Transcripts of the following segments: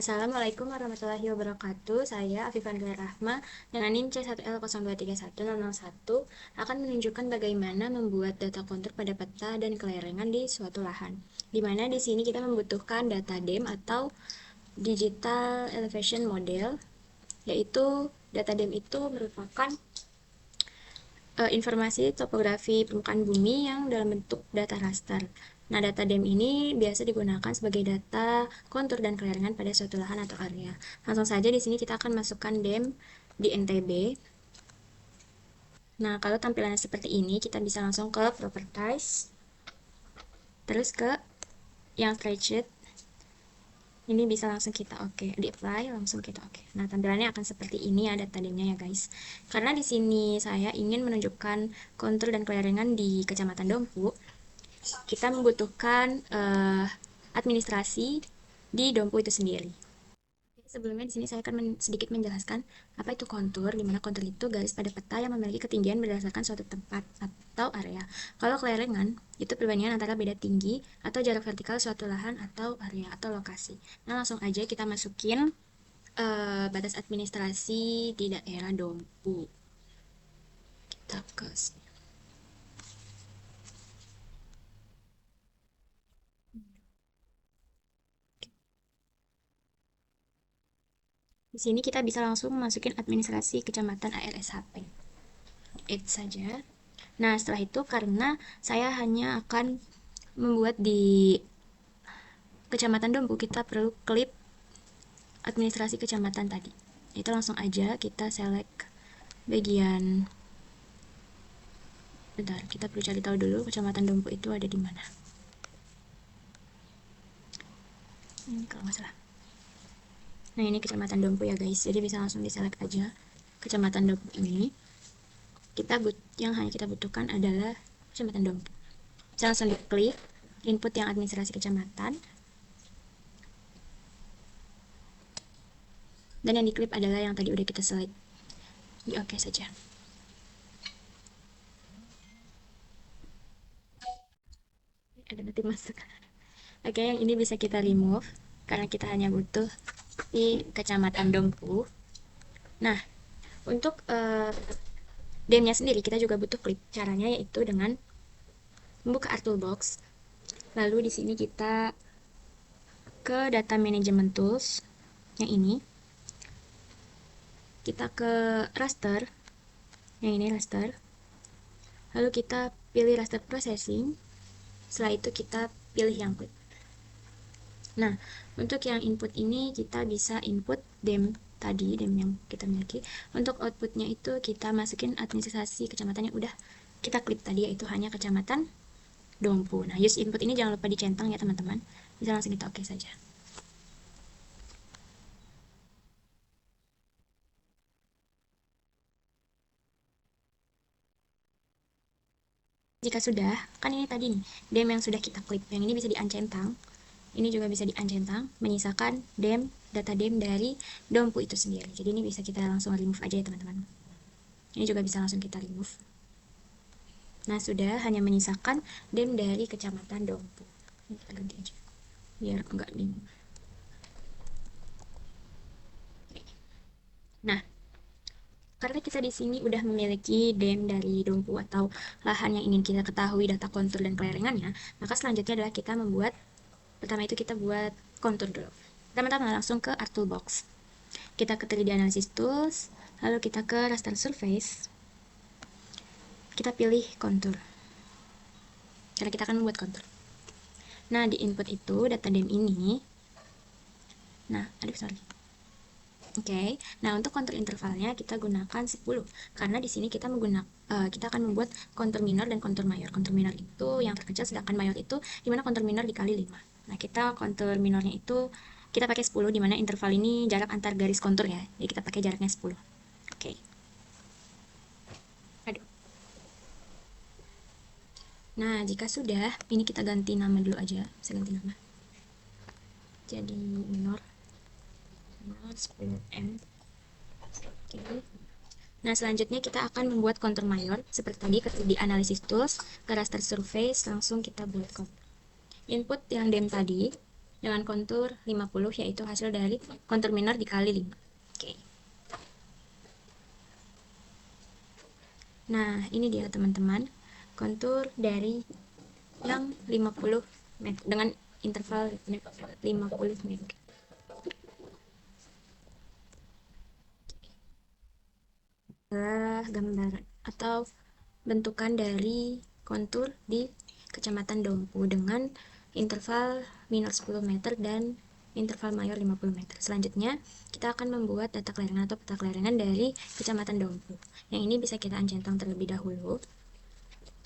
Assalamualaikum warahmatullahi wabarakatuh. Saya Afifan Dwi Rahma dengan NIM C1L023101 akan menunjukkan bagaimana membuat data kontur pada peta dan kelerengan di suatu lahan. Di mana di sini kita membutuhkan data DEM atau Digital Elevation Model, yaitu data DEM itu merupakan informasi topografi permukaan bumi yang dalam bentuk data raster. Nah, data DEM ini biasa digunakan sebagai data kontur dan kelerengan pada suatu lahan atau area. Langsung saja di sini kita akan masukkan DEM di NTB. Nah, kalau tampilannya seperti ini, kita bisa langsung ke Properties, terus ke yang spreadsheet. Ini bisa langsung kita di apply, langsung kita oke. Nah, tampilannya akan seperti ini ya data DEM-nya ya guys. Karena di sini saya ingin menunjukkan kontur dan kelerengan di Kecamatan Dompu, kita membutuhkan administrasi di Dompu itu sendiri. Sebelumnya di sini saya akan sedikit menjelaskan apa itu kontur, di mana kontur itu garis pada peta yang memiliki ketinggian berdasarkan suatu tempat atau area. Kalau kelerengan itu perbandingan antara beda tinggi atau jarak vertikal suatu lahan atau area atau lokasi. Nah, langsung aja kita masukin batas administrasi di daerah Dompu. Kita ke Di sini kita bisa langsung masukin administrasi Kecamatan ARSHP. Itu saja. Nah, setelah itu karena saya hanya akan membuat di Kecamatan Dompu, kita perlu klik administrasi kecamatan tadi. Itu langsung aja kita select bagian. Bentar, kita perlu cari tahu dulu Kecamatan Dompu itu ada di mana. Ini kalau nggak salah. Nah, ini Kecamatan Dompu ya guys. Jadi bisa langsung di select aja Kecamatan Dompu ini. Yang hanya kita butuhkan adalah Kecamatan Dompu. Bisa langsung diklik input yang administrasi kecamatan. Dan yang diklip adalah yang tadi udah kita select. Di oke saja. Ada nanti masuk. Oke, yang ini bisa kita remove karena kita hanya butuh di Kecamatan Dompu. Nah, untuk DEM-nya sendiri kita juga butuh klik. Caranya yaitu dengan membuka Art Toolbox. Lalu di sini kita ke Data Management Tools yang ini. Kita ke raster. Yang ini raster. Lalu kita pilih raster processing. Setelah itu kita pilih yang klik. Nah, untuk yang input ini kita bisa input DEM tadi, DEM yang kita miliki. Untuk outputnya itu kita masukin administrasi kecamatan yang udah kita klik tadi, yaitu hanya Kecamatan Dompu. Nah, use input ini jangan lupa dicentang ya teman-teman. Bisa langsung kita oke saja. Jika sudah, kan ini tadi nih, DEM yang sudah kita klik. Yang ini bisa di-uncentang. Ini juga bisa di-uncentang, menyisakan DEM, data DEM dari Dompu itu sendiri. Jadi ini bisa kita langsung remove aja ya teman-teman. Ini juga bisa langsung kita remove. Nah, sudah hanya menyisakan DEM dari Kecamatan Dompu. Ini kita ganti aja, biar enggak bingung. Nah, karena kita di sini udah memiliki DEM dari Dompu atau lahan yang ingin kita ketahui data kontur dan kelerengannya, maka selanjutnya adalah kita membuat, pertama itu kita buat kontur dulu. Pertama-tama langsung ke Art Toolbox. Kita ke 3D Analysis Tools, lalu kita ke Raster Surface. Kita pilih kontur. Karena kita akan membuat kontur. Nah, di input itu data DEM ini. Nah, sorry. Oke, nah untuk kontur intervalnya kita gunakan 10 karena di sini kita akan membuat kontur minor dan kontur mayor. Kontur minor itu yang terkecil, sedangkan mayor itu dimana kontur minor dikali 5. Nah, kita kontur minornya itu kita pakai 10, dimana interval ini jarak antar garis kontur ya, jadi kita pakai jaraknya 10. Oke. Aduh. Nah, jika sudah, ini kita ganti nama dulu aja. Saya ganti nama jadi minor 10M. Oke. Nah, selanjutnya kita akan membuat kontur mayor seperti tadi di Analysis Tools, ke Raster Surface, langsung kita buat kontur. Input yang DEM tadi, dengan kontur 50, yaitu hasil dari kontur minor dikali 5. Oke. Nah, ini dia teman-teman, kontur dari yang 50 meter dengan interval 50 meter. Adalah gambaran atau bentukan dari kontur di Kecamatan Dompu dengan interval minor 10 meter dan interval mayor 50 meter. Selanjutnya, kita akan membuat data kelaringan atau peta kelaringan dari Kecamatan Dompu. Yang ini bisa kita centang terlebih dahulu.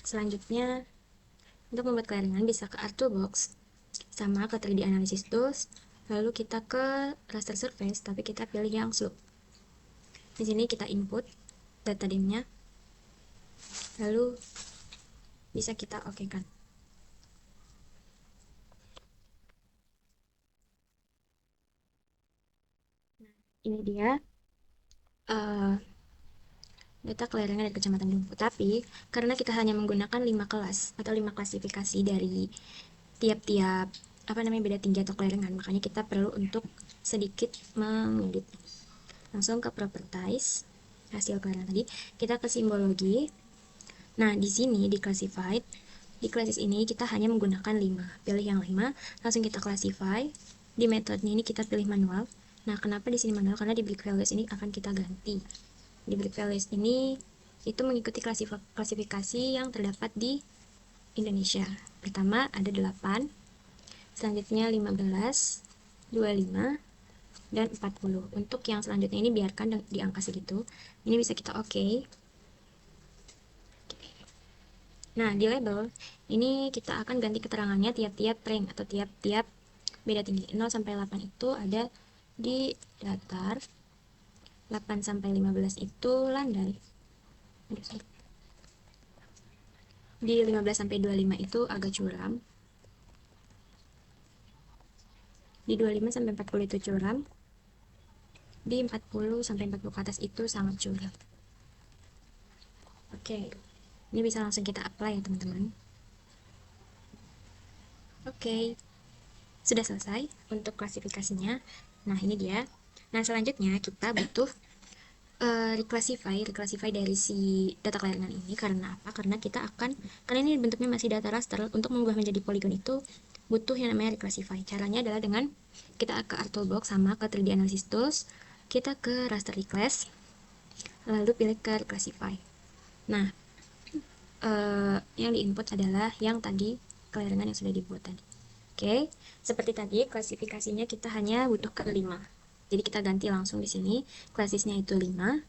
Selanjutnya, untuk membuat kelaringan bisa ke Artbox, sama ke 3D Analysis Tools, lalu kita ke raster surface, tapi kita pilih yang slope. Di sini kita input data dimnya, lalu bisa kita okekan. Ini dia data kelaringan dari Kecamatan Dumpu. Tapi karena kita hanya menggunakan 5 kelas atau 5 klasifikasi dari tiap-tiap beda tinggi atau kelaringan, makanya kita perlu untuk sedikit mengedit. Langsung ke properties hasil kelaringan tadi, kita ke simbologi. Nah, di sini di classified, di classes ini kita hanya menggunakan 5. Pilih yang 5, langsung kita classify. Di metodenya ini kita pilih manual. Nah, kenapa di sini manual? Karena di break values ini akan kita ganti. Di break values ini itu mengikuti klasifikasi yang terdapat di Indonesia. Pertama ada 8, selanjutnya 15, 25, dan 40. Untuk yang selanjutnya ini biarkan di angka segitu. Ini bisa kita oke. Nah, di label ini kita akan ganti keterangannya tiap-tiap rank atau tiap-tiap beda tinggi. 0 sampai 8 itu ada di datar, 8 sampai 15 itu landai. Di 15 sampai 25 itu agak curam. Di 25 sampai 40 itu curam. Di 40 sampai 40 ke atas itu sangat curam. Oke. Ini bisa langsung kita apply ya, teman-teman. Oke. Sudah selesai untuk klasifikasinya. Nah, ini dia. Nah, selanjutnya kita butuh reclassify dari si data kelaringan ini. Karena apa? Karena ini bentuknya masih data raster. Untuk mengubah menjadi polygon itu butuh yang namanya reclassify. Caranya adalah dengan kita ke Artbox sama ke 3D Analysis Tools, kita ke raster reclass, lalu pilih ke reclassify. Nah, yang diinput adalah yang tadi kelaringan yang sudah dibuat tadi. Oke, seperti tadi klasifikasinya kita hanya butuh ke 5. Jadi kita ganti langsung di sini, klasisnya itu 5,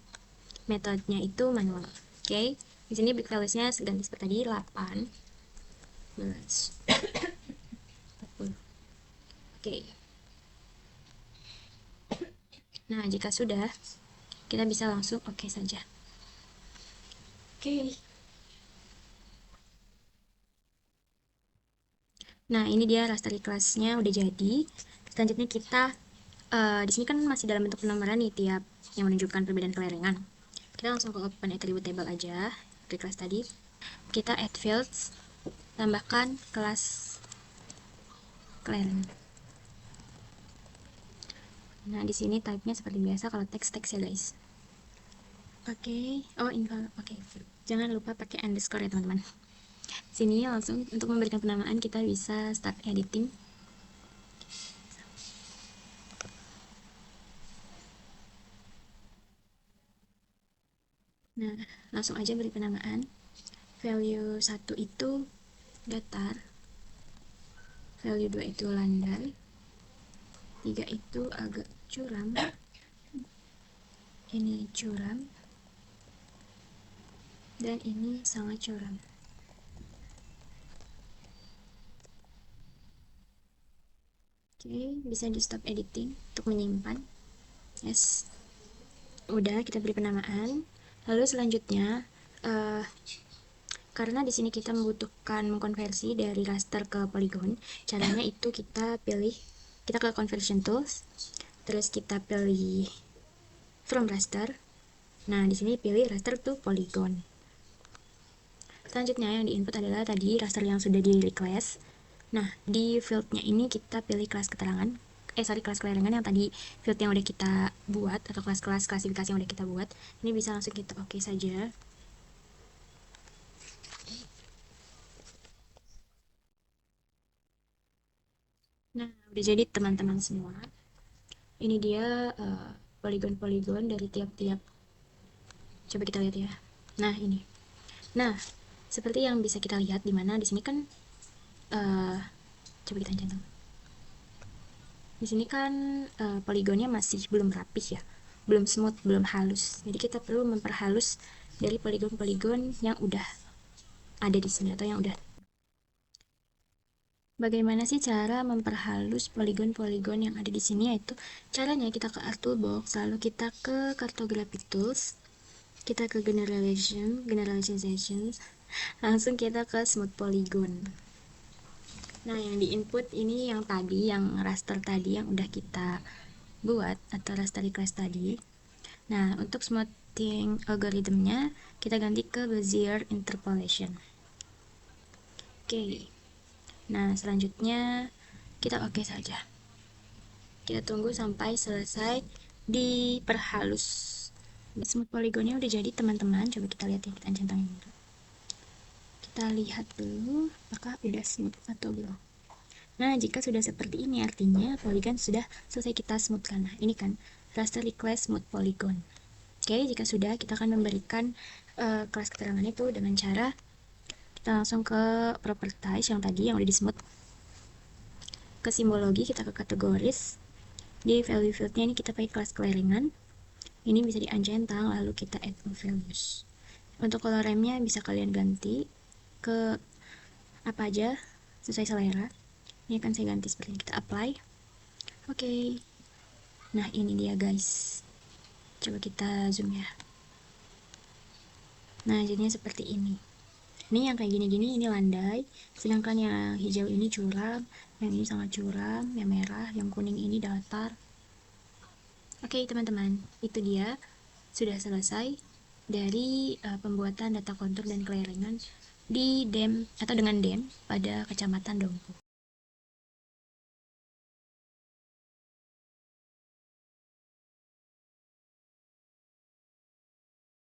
metodenya itu manual. Oke, di sini big values-nya ganti seperti tadi 8, 11, 40. Oke. Nah, jika sudah, kita bisa langsung oke saja. Oke. Nah, ini dia raster kelasnya udah jadi. Selanjutnya kita di sini kan masih dalam bentuk penomoran nih tiap yang menunjukkan perbedaan kelaringan. Kita langsung ke open attribute table aja, di kelas tadi. Kita add fields, tambahkan kelas kelaringan. Nah, di sini type-nya seperti biasa kalau teks ya, guys. Oke. Oh, info. Oke. Jangan lupa pakai underscore ya, teman-teman. Sini langsung untuk memberikan penamaan kita bisa start editing. Nah, langsung aja beri penamaan. Value 1 itu datar, value 2 itu landai, 3 itu agak curam, ini curam, dan ini sangat curam. Oke, bisa di stop editing untuk menyimpan. Yes, udah, kita beri penamaan. Lalu selanjutnya karena di sini kita membutuhkan mengkonversi dari raster ke polygon, caranya itu kita ke conversion tools, terus kita pilih from raster. Nah, di sini pilih raster to polygon. Selanjutnya yang diinput adalah tadi raster yang sudah di request. Nah, di fieldnya ini kita pilih kelas keterangan, kelas kelahiran yang tadi field yang udah kita buat, atau kelas-kelas klasifikasi yang udah kita buat. Ini bisa langsung kita oke saja. Nah, udah jadi teman-teman semua. Ini dia poligon-poligon dari tiap-tiap. Coba kita lihat ya. Nah, ini. Nah, seperti yang bisa kita lihat di mana di sini kan eh coba kita centang. Di sini kan poligonnya masih belum rapih ya. Belum smooth, belum halus. Jadi kita perlu memperhalus dari poligon-poligon yang udah ada di sini atau yang udah. Bagaimana sih cara memperhalus poligon-poligon yang ada di sini? Yaitu caranya kita ke Art Toolbox, lalu kita ke Cartographic Tools, kita ke Generalization, langsung kita ke Smooth Polygon. Nah, yang di input ini yang tadi, yang raster tadi yang udah kita buat atau raster request tadi. Nah, untuk smoothing algoritmnya kita ganti ke Bezier Interpolation. Oke. Nah, selanjutnya kita oke saja. Kita tunggu sampai selesai diperhalus. Smooth polygonnya udah jadi teman-teman. Coba kita lihat ya, kita centangin dulu. Kita lihat dulu apakah udah smooth atau belum. Nah, jika sudah seperti ini artinya polygon sudah selesai kita smoothkan. Nah, ini kan raster request smooth polygon. Oke, jika sudah kita akan memberikan kelas keterangan itu dengan cara kita langsung ke properties yang tadi yang udah di smooth. Ke simbologi kita ke kategoris. Di value fieldnya ini kita pakai kelas kelahiran. Ini bisa diancentang lalu kita add values. Untuk color remnya bisa kalian ganti ke apa aja sesuai selera. Ini akan saya ganti seperti ini. Kita apply. Oke. Nah, ini dia guys. Coba kita zoom ya. Nah, jadinya seperti ini. Ini yang kayak gini-gini ini landai, sedangkan yang hijau ini curam, yang ini sangat curam, yang merah, yang kuning ini datar. Oke, teman-teman, itu dia sudah selesai dari pembuatan data kontur dan kelahiran di DEM atau dengan DEM pada Kecamatan Dompu.